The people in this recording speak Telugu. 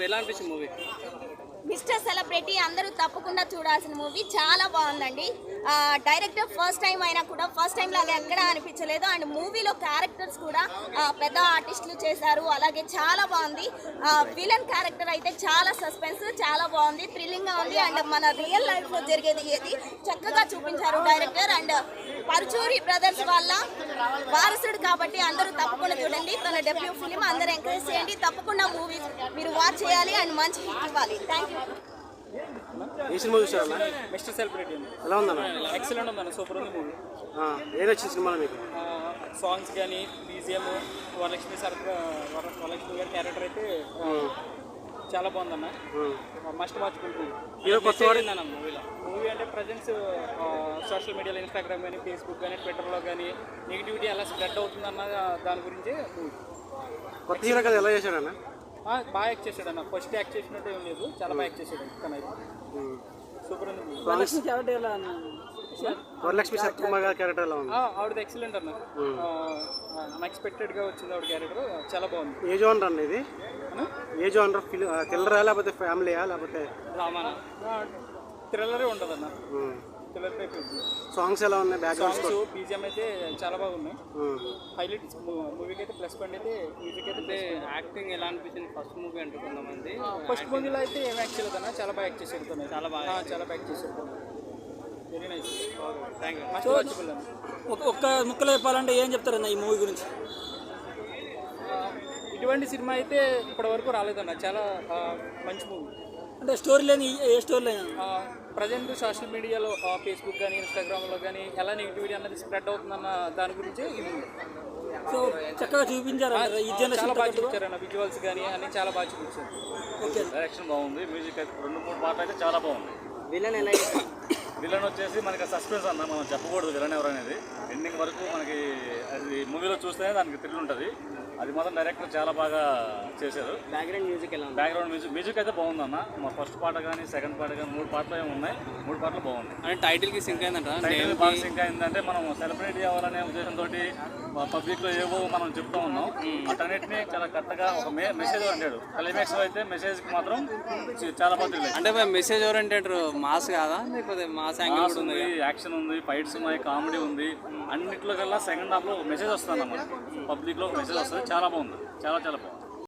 ఎలా అనిపించింది మూవీ? మిస్టర్ సెలబ్రిటీ అందరూ తప్పకుండా చూడాల్సిన మూవీ, చాలా బాగుందండి. డైరెక్టర్ ఫస్ట్ టైం అయినా కూడా ఫస్ట్ టైం లాగా ఎక్కడా అనిపించలేదు. అండ్ మూవీలో క్యారెక్టర్స్ కూడా పెద్ద ఆర్టిస్టులు చేశారు. అలాగే చాలా బాగుంది. విలన్ క్యారెక్టర్ అయితే చాలా సస్పెన్స్, చాలా బాగుంది, థ్రిల్లింగ్గా ఉంది. అండ్ మన రియల్ లైఫ్లో జరిగేది ఏది చక్కగా చూపించారు డైరెక్టర్. అండ్ పరుచూరి బ్రదర్స్ వాళ్ళ వారసుడు కాబట్టి అందరూ తప్పకుండా చూడండి. తన డెబ్యూ ఫిలిం అందరూ ఎంకరేజ్ చేయండి. తప్పకుండా మూవీ మీరు వాచ్ చేయాలి అండ్ మంచి హిట్ ఇవ్వాలి. Thank you. ఏ సినిమా చూసారన్నా? మిస్టర్ సెలబ్రిటీ ఎలా ఉందన్న? ఎక్సలెంట్ ఉందన్న, సూపర్ ఉంది మూవీ. ఏం వచ్చింది సినిమాలో మీకు? సాంగ్స్ కానీ బీజిఎం, వరలక్ష్మి గారి క్యారెక్టర్ అయితే చాలా బాగుందన్న. మస్ట్ వాచ్ అన్న మూవీ అంటే ప్రజెంట్స్ సోషల్ మీడియాలో ఇన్స్టాగ్రామ్ కానీ ఫేస్బుక్ కానీ ట్విట్టర్లో కానీ నెగిటివిటీ ఎలా స్ప్రెడ్ అవుతుందన్న దాని గురించి కొత్త హీరో కదా, ఎలా చేశాడన్న? బాగా యాక్ట్ చేశాడు అన్న. ఫస్ట్ యాక్ట్ చేసినట్టు ఏం లేదు, చాలా బాగా యాక్ట్ చేశాడు తనైతే. సూపర్ ఉంది. వరలక్ష్మి శరత్కుమార్ గారి క్యారెక్టర్ ఎలా ఉంది? ఆవిడది ఎక్సలెంట్ అన్న. అన్ఎక్స్పెక్టెడ్గా వచ్చింది ఆవిడ క్యారెక్టర్, చాలా బాగుంది. ఏ జోనర్ అన్న ఇది? ఏ జోనర్? థ్రిల్లరా లేకపోతే ఫ్యామిలీయా లేకపోతే రామానా? థ్రిల్లరే ఉంటుంది అన్న, థ్రిల్లర్ టైప్. సాంగ్స్ ఎలా ఉన్నాయి? బ్యాక్గ్రౌండ్ సాంగ్స్ బీజిఎం అయితే చాలా బాగున్నాయి. హైలైట్ మూవీకి అయితే ప్లస్ పాయింట్ అయితే మ్యూజిక్ అయితే. యాక్టింగ్ ఎలా అనిపించింది ఫస్ట్ మూవీ అంటే కొంతమంది? ఫస్ట్ మూవీలో అయితే ఏం యాక్ట్ చేయలేదు అన్న, చాలా బాగా యాక్ట్ చేసేది. చాలా బాగా యాక్ట్ చేసేది. Very nice, thank you. Must watchable అన్న. ఒక్క ముక్కలో చెప్పాలంటే ఏం చెప్తారన్న ఈ మూవీ గురించి? ఇటువంటి సినిమా అయితే ఇప్పటివరకు రాలేదన్న, చాలా మంచి మూవీ. అంటే స్టోరీ లేని ఏ స్టోరీ లేని ప్రజెంట్ సోషల్ మీడియాలో ఫేస్బుక్ కానీ ఇన్స్టాగ్రామ్లో కానీ ఎలా నెగిటివిటీ అన్నది స్ప్రెడ్ అవుతుందన్న దాని గురించి ఇది ఉంది. సో చక్కగా చూపించారు, చాలా బాగా చూపించారన్న. విజువల్స్ కానీ అన్ని చాలా బాగా చూపించారు. ఓకే, డైరెక్షన్ బాగుంది, మ్యూజిక్ అయితే 2-3 పాటలు అయితే చాలా బాగుంది. విలన్ ఎలా? విలన్ వచ్చేసి మనకి సస్పెన్స్ అన్న, మనం చెప్పకూడదు విలన్ ఎవరు అనేది. ఎండింగ్ వరకు మనకి అది మూవీలో చూస్తేనే దానికి థ్రిల్ ఉంటుంది. అది మాత్రం డైరెక్టర్ చాలా బాగా చేశారు. బ్యాక్గ్రౌండ్ మ్యూజిక్ ఎలా ఉంది? బ్యాక్గ్రౌండ్ మ్యూజిక్ అయితే బాగుందన్న. మా ఫస్ట్ పాట కానీ సెకండ్ పాట కానీ 3 పాటలు ఏమి ఉన్నాయి, 3 పాటలు బాగున్నాయి. అంటే టైటిల్కి సింక్ అయిందంట. టైటిల్ బాగా సింక్ అయిందంటే మనం సెలబ్రిటీ అవ్వాలనే ఉద్దేశంతో పబ్లిక్లో ఏవో మనం చెప్తూ ఉన్నాం. అటన్నిటిని చాలా కరెక్ట్గా ఒక మెసేజ్ అంటాడు. క్లైమాక్స్ అయితే మెసేజ్కి మాత్రం చాలా బాగా. అంటే మెసేజ్ ఓరియంటెడ్ మాస్ కాదా, లేకపోతే మాస్ యాంగిల్ ఉంది? యాక్షన్ ఉంది, ఫైట్స్ ఉన్నాయి, కామెడీ ఉంది. అన్నింటిలో కల్లా సెకండ్ హాఫ్లో మెసేజ్ వస్తుంది అన్నమాట. పబ్లిక్లో మెసేజ్ వస్తుంది. చాలా బాగుంది, చాలా బాగుంది.